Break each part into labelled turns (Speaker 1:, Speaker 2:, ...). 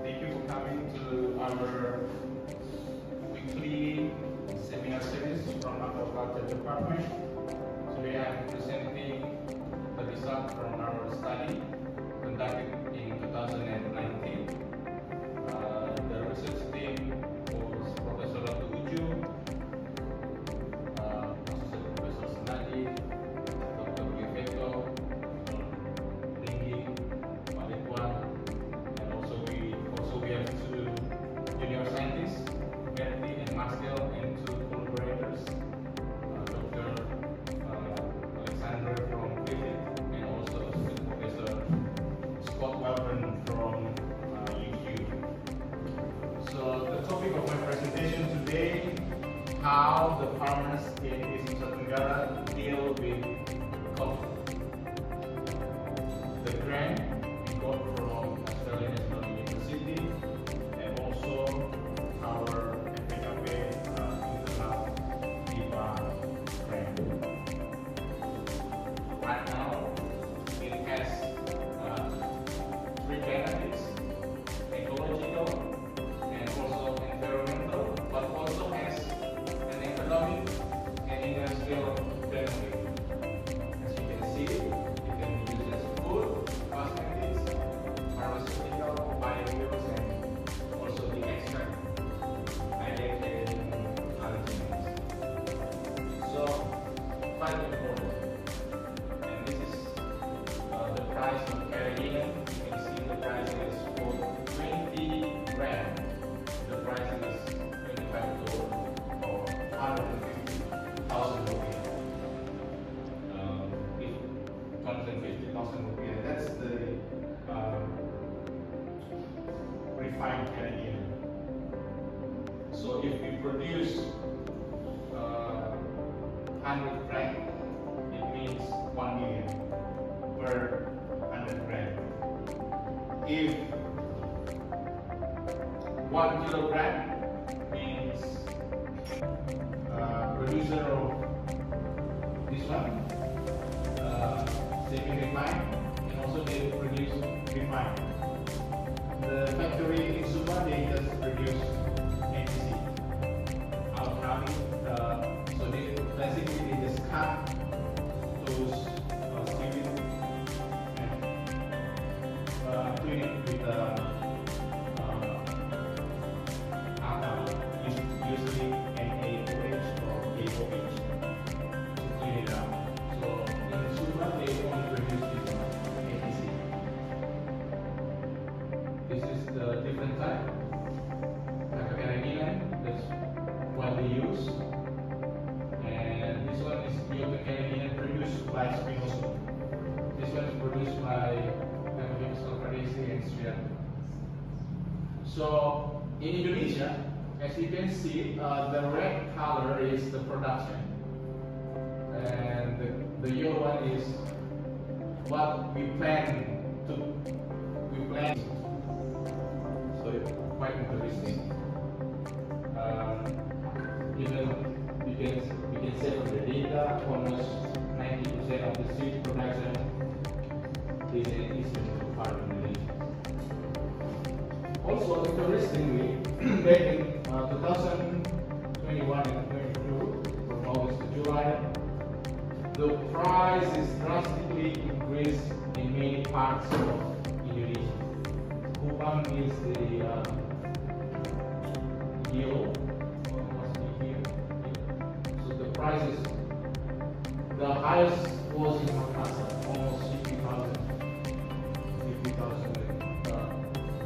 Speaker 1: Thank you for coming to our weekly seminar series from Aquaculture Department. Today I am presenting the result from our study conducted in 2019. The research team was Professor Ratu Uju, Associate Professor Senadi, Dr. Oliveto, Ringi, Malekwan, and also we have two junior scientists, Bertie and Marcel, and two collaborators, Dr. Alexander from Griffith, and also Professor Scott Welburn from UQ. So the topic of my presentation today, how the farmers in East Nusa Tenggara deal with coffee. The grain we got from Australian National University, and also our FKKP internal DIPA grain. Right now, it has three benefits: ecological and also environmental, but also has an economic and industrial benefit. As you can see, it can be used as food, cosmetics, pharmaceutical, biofuels, and also the extract identified in allergens. So, quite important. And this is the price of carrageenan. You can see the price is for 20 rand. The price is $25 or 150,000 rupiah. If 150,000 rupiah, that's the refined carrageenan. So if we produce 100 gram, it means 1 million per 100 gram. If 1 kilogram means producer of this one, semi-refined, and also they produce refined. The factory in Sumba, they just produce NPC. Al-Kali, so they basically they just cut those seaweed and clean it with usually NaOH or KOH to clean it out. So in Sumba, they only produce this NPC. This is the different type. Carrageenan, that's what they use. And this one is carrageenan produced by Spinoso. This one is produced by Sulfarese and Sri Lanka. So in Indonesia, as you can see, the red color is the production, and the yellow one is what we plan. So it's quite interesting. Even we can say from the data, almost 90% of the seed production is in eastern part of Indonesia. Also, interestingly, back in 2021 and 22, from August to July, the price is drastically increased in many parts of Indonesia. Kupang is the yellow, so the price is the highest was in Makassar, almost 50,000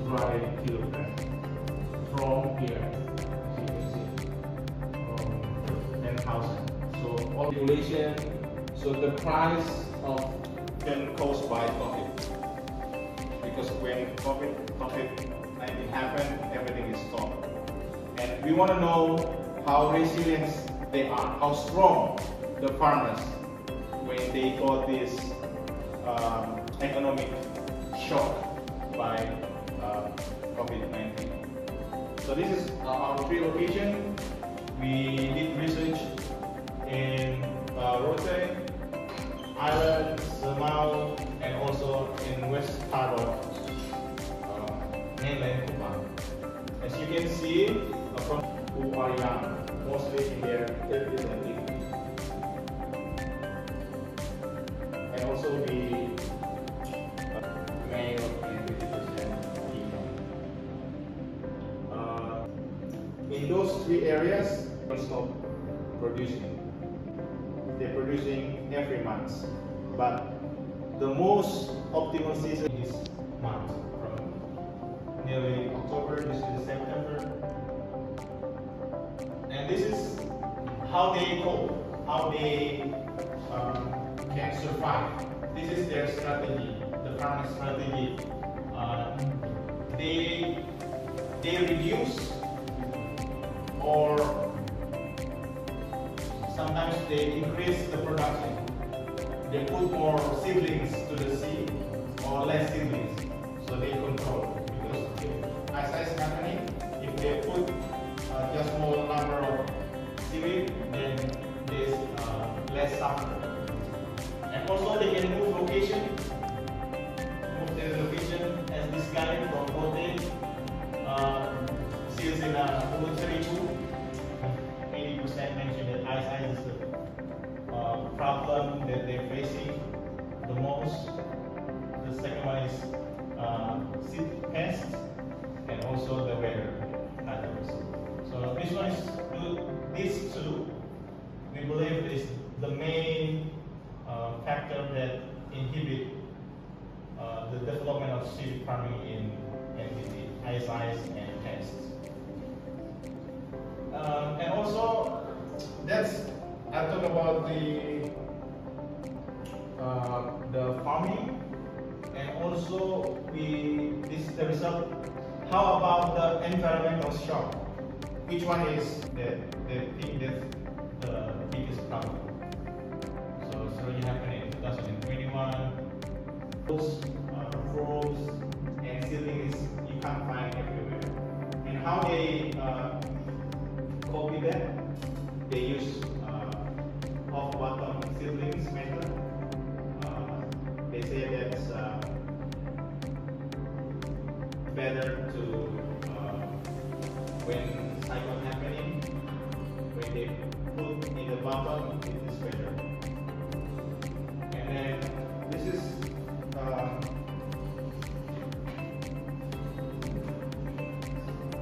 Speaker 1: dry kilogram from here, as you can see, from 10,000. So all regulation, so the price of can caused by COVID, because when COVID-19 happened, everything is stopped, and we want to know how resilient they are, how strong the farmers when they got this economic shock by COVID-19. So this is our three locations. We did research in Rote, Island, Semau, and also in west part of mainland Kupang.
Speaker 2: As you can see, from who are young, mostly in their 30s and 50s. And also the male and 50% female. In those three areas, they stop producing. They're producing every month, but the most optimal season is month, from nearly October to September. And this is how they cope, how they can survive. This is their strategy, the farming strategy. They reduce, or sometimes they increase the production. They put more seedlings to the seed or less seedlings, so they control. Because as is happening, if they put just small number of seaweed, then there's less suffer. And also they can move location, move their location, as this guy from Bote seals in a voluntary pool. 80% mentioned that ice is the problem that they're facing the most. The second one is seed pests and also the weather patterns. So this one is these two, we believe, is the main factor that inhibit the development of seaweed farming in NTT, ISIs and pests. And also, I talk about the farming, and also this is the result. How about the environmental shock? Which one is the thing that's the biggest problem? So it's already happened in 2021. Those frogs and seedlings you can't find everywhere. And how they copy that? They use off-bottom seedlings method. They say that's better to when cycle happening, when they put in the bottom, it is better. And then this is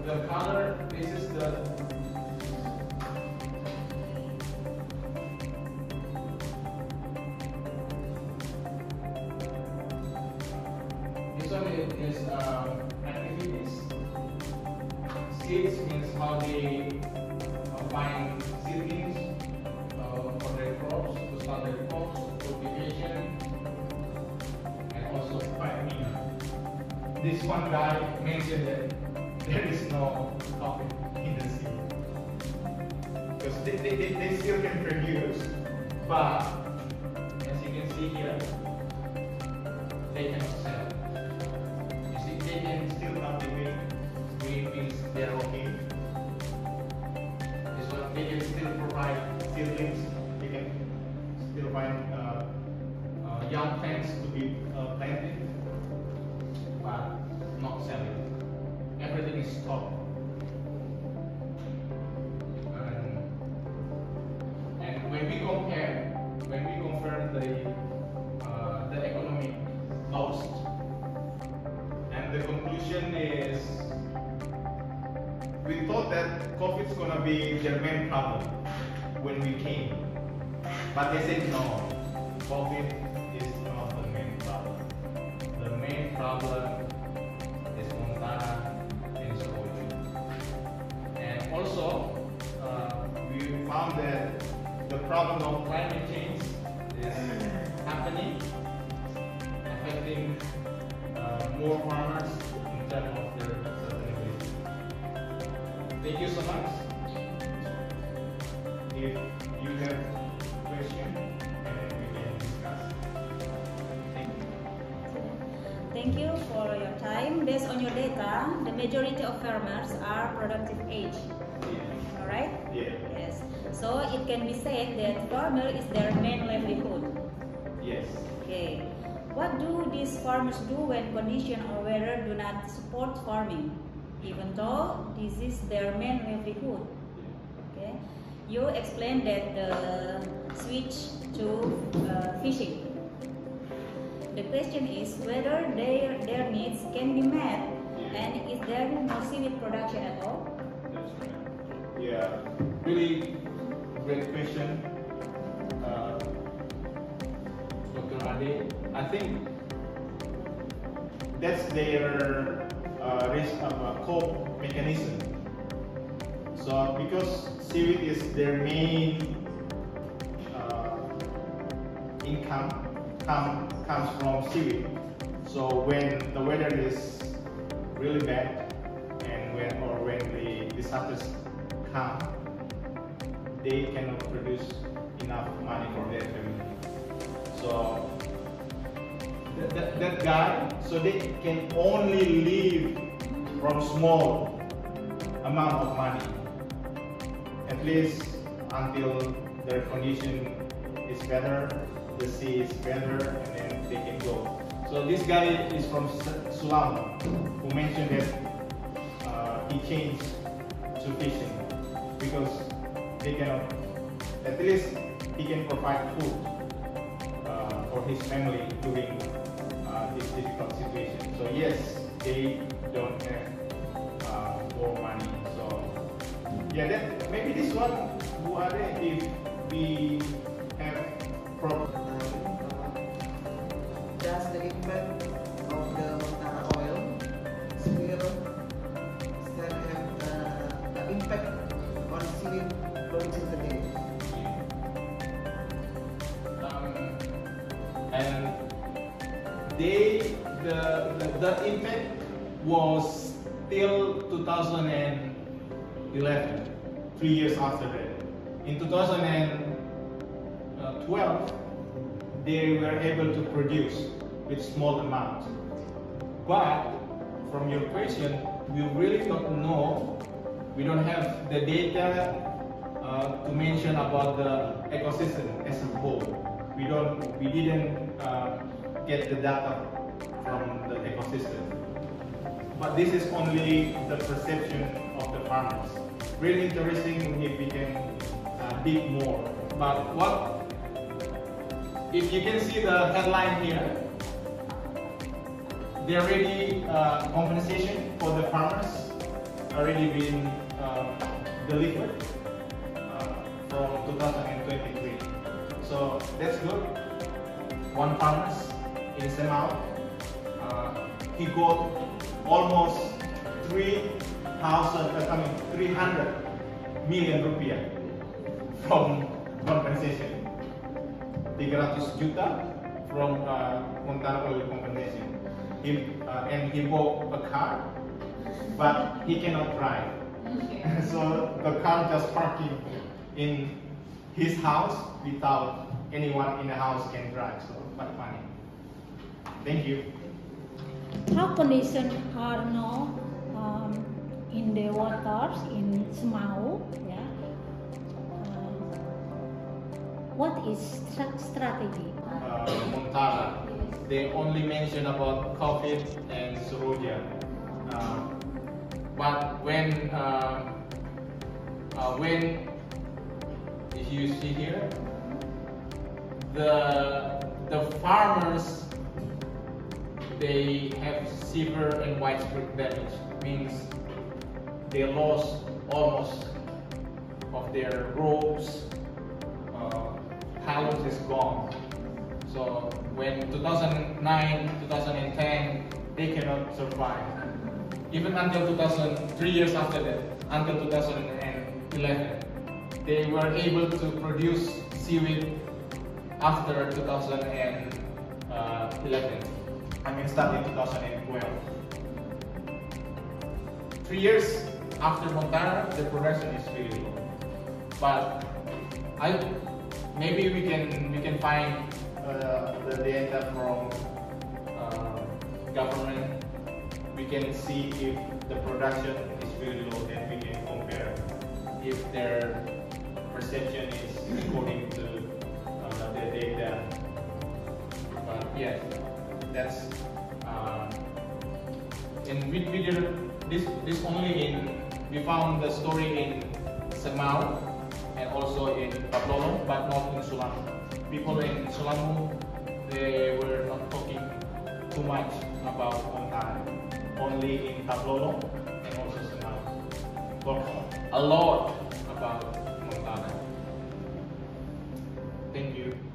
Speaker 2: the color. This is the activities. Seeds means how they find seedlings for their crops, to start their crops, cultivation, and also farming. This one guy mentioned that there is no coffee in the seed, because they still can produce, but as you can see here, they cannot sell. They can still cultivate green beans, they are okay. This one, they can still provide seedlings, they can still find young plants to be planted, but not selling. Everything is stopped. And when we compare the economic loss, the conclusion is, we thought that coffee is going to be their main problem when we came, but they said no, coffee is not the main problem. The main problem is Montana and soju. And also, we found that the problem of climate change is happening, affecting more farmers in terms of their sustainability. Thank you so much. If you have questions, we can discuss.
Speaker 3: Thank you for your time. Based on your data, the majority of farmers are productive age.
Speaker 2: Yeah.
Speaker 3: Alright?
Speaker 2: Yeah.
Speaker 3: Yes. So it can be said that farmer is their main livelihood.
Speaker 2: Yes.
Speaker 3: Okay. What do these farmers do when condition or weather do not support farming? even though this is their main livelihood. Okay, you explained that the switch to fishing. The question is whether their needs can be met, and is there no seaweed production at all?
Speaker 2: That's right. Yeah, really great question, Dr. Ade. I think that's their cope mechanism. So because seaweed is their main income comes from seaweed. So when the weather is really bad and when the disasters come, they cannot produce enough money for their family. So that guy, so they can only live from small amount of money, at least until their condition is better, the sea is better, and then they can go. So this guy is from Sulam, who mentioned that he changed to fishing because they cannot, at least he can provide food for his family during this difficult situation. So yes, they don't have more money. So yeah, that maybe this one, Bu Ade, if we have
Speaker 4: does the impact of the Montara oil spill still have the impact on seaweed production today?
Speaker 2: And the impact was till 2011, 3 years after that. In 2012, they were able to produce with small amount. But from your question, we really don't know. We don't have the data to mention about the ecosystem as a whole. We didn't get the data from the ecosystem. But this is only the perception of the farmers. Really interesting if we can dig more. But if you can see the headline here, there already compensation for the farmers already been delivered from 2023. So that's good. One farmer in Semau, he got almost 300 million rupiah from compensation. 300 juta from Montara oil compensation. And he bought a car, but he cannot drive. So the car just parking in his house without anyone in the house can drive. So quite funny. Thank you.
Speaker 5: How conditions are now in the waters in Semau? Yeah. What is strategy?
Speaker 2: Montara, they only mention about COVID and Suruja. But when if you see here, the farmers, they have severe and widespread damage. Means they lost almost of their ropes. Halos is gone. So when 2009, 2010, they cannot survive. Even until 3 years after that, until 2011, they were able to produce seaweed after 2011. I mean, starting 2012. 3 years after Montara, the production is really low. But maybe we can find the data from government. We can see if the production is really low, then we can compare if their perception is according to the data. But yeah, that's And we did this only we found the story in Semau and also in Taplolong, but not in Sulangu. People in Sulangu, they were not talking too much about Montana, only in Taplolong and also Semau. Talk a lot about Montana. Thank you.